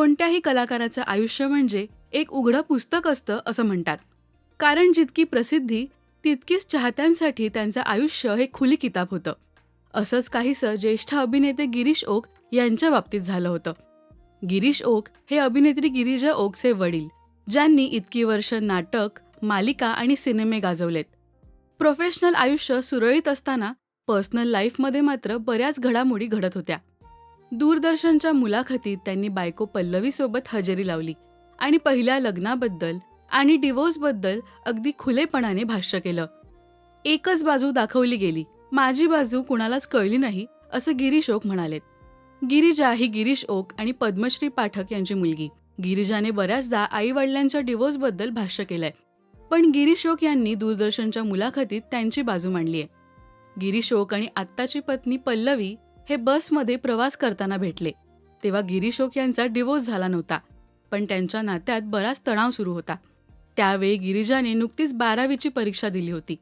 कोणत्याही कलाकाराचं आयुष्य म्हणजे एक उघडं पुस्तक असतं असं म्हणतात. कारण जितकी प्रसिद्धी तितकीच चाहत्यांसाठी त्यांचं आयुष्य हे खुली किताब होतं. असंच काहीसं ज्येष्ठ अभिनेते गिरीश ओक यांच्या बाबतीत झालं होतं. गिरीश ओक हे अभिनेत्री गिरिजा ओकचे वडील, ज्यांनी इतकी वर्ष नाटक, मालिका आणि सिनेमे गाजवलेत. प्रोफेशनल आयुष्य सुरळीत असताना पर्सनल लाईफमध्ये मात्र बऱ्याच घडामोडी घडत होत्या. दूरदर्शनच्या मुलाखतीत त्यांनी बायको पल्लवीसोबत हजेरी लावली आणि पहिल्या लग्नाबद्दल आणि डिवोर्सबद्दल अगदी खुलेपणाने भाष्य केलं. एकच बाजू दाखवली गेली, माझी बाजू कुणालाच कळली नाही, असं गिरीश ओक म्हणालेत. गिरिजा ही गिरीश ओक आणि पद्मश्री पाठक यांची मुलगी. गिरिजाने बऱ्याचदा आई वडिलांच्या डिवोर्सबद्दल भाष्य केलंय, पण गिरीश ओक यांनी दूरदर्शनच्या मुलाखतीत त्यांची बाजू मांडलीय. गिरीश ओक आणि आत्ताची पत्नी पल्लवी हे बसमध्ये प्रवास करताना भेटले. तेव्हा गिरीश ओक यांचा डिवोर्स झाला नव्हता, पण त्यांच्या नात्यात बराच तणाव सुरू होता. त्यावेळी गिरिजाने नुकतीच 12वीची परीक्षा दिली होती.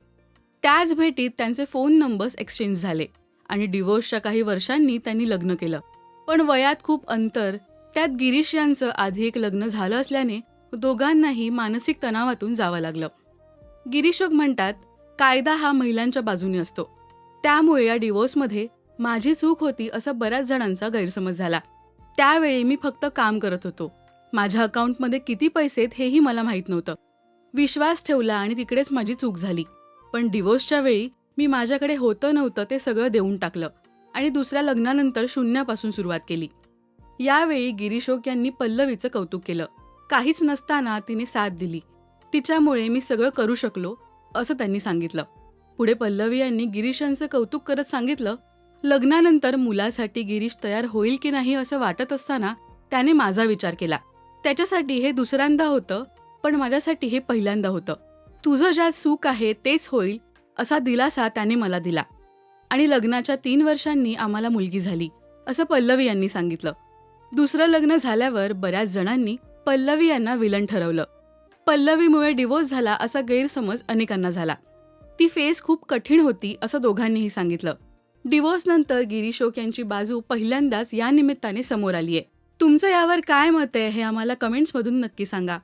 त्याच भेटीत त्यांचे फोन नंबर्स एक्सचेंज झाले आणि डिवोर्सच्या काही वर्षांनी त्यांनी लग्न केलं. पण वयात खूप अंतर, त्यात गिरीश यांचं आधी एक लग्न झालं असल्याने दोघांनाही मानसिक तणावातून जावं लागलं. गिरीश ओक म्हणतात, कायदा हा महिलांच्या बाजूने असतो. त्यामुळे या डिवोर्समध्ये माझी चूक होती असं बऱ्याच जणांचा गैरसमज झाला. त्यावेळी मी फक्त काम करत होतो. माझ्या अकाउंटमध्ये किती पैसे आहेत हेही मला माहीत नव्हतं. विश्वास ठेवला आणि तिकडेच माझी चूक झाली. पण डिवोर्सच्या वेळी मी माझ्याकडे होतं नव्हतं ते सगळं देऊन टाकलं आणि दुसऱ्या लग्नानंतर शून्यापासून सुरुवात केली. यावेळी गिरीश ओक यांनी पल्लवीचं कौतुक केलं. काहीच नसताना तिने साथ दिली. तिच्यामुळे मी सगळं करू शकलो, असं त्यांनी सांगितलं. पुढे पल्लवी यांनी गिरीश यांचं कौतुक करत सांगितलं, लग्नानंतर मुलासाठी गिरीश तयार होईल की नाही असं वाटत असताना त्याने माझा विचार केला. त्याच्यासाठी हे दुसऱ्यांदा होतं, पण माझ्यासाठी हे पहिल्यांदा होतं. तुझं ज्यात सुख आहे तेच होईल असा दिलासा त्याने मला दिला. आणि लग्नाच्या 3 वर्षांनी आम्हाला मुलगी झाली, असं पल्लवी यांनी सांगितलं. दुसरं लग्न झाल्यावर बऱ्याच जणांनी पल्लवी यांना विलन ठरवलं. पल्लवीमुळे डिवोर्स झाला असा गैरसमज अनेकांना झाला. ती फेज खूप कठीण होती असं दोघांनीही सांगितलं. डिवोर्सनंतर गिरीश ओक यांची बाजू पहिल्यांदाच या निमित्ताने समोर आलीय. तुमचं यावर काय मत आहे हे आम्हाला कमेंट्समधून नक्की सांगा.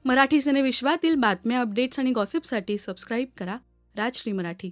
मराठी सिनेविश्वातील बातम्या, अपडेट्स आणि गॉसिपसाठी सबस्क्राईब करा राजश्री मराठी.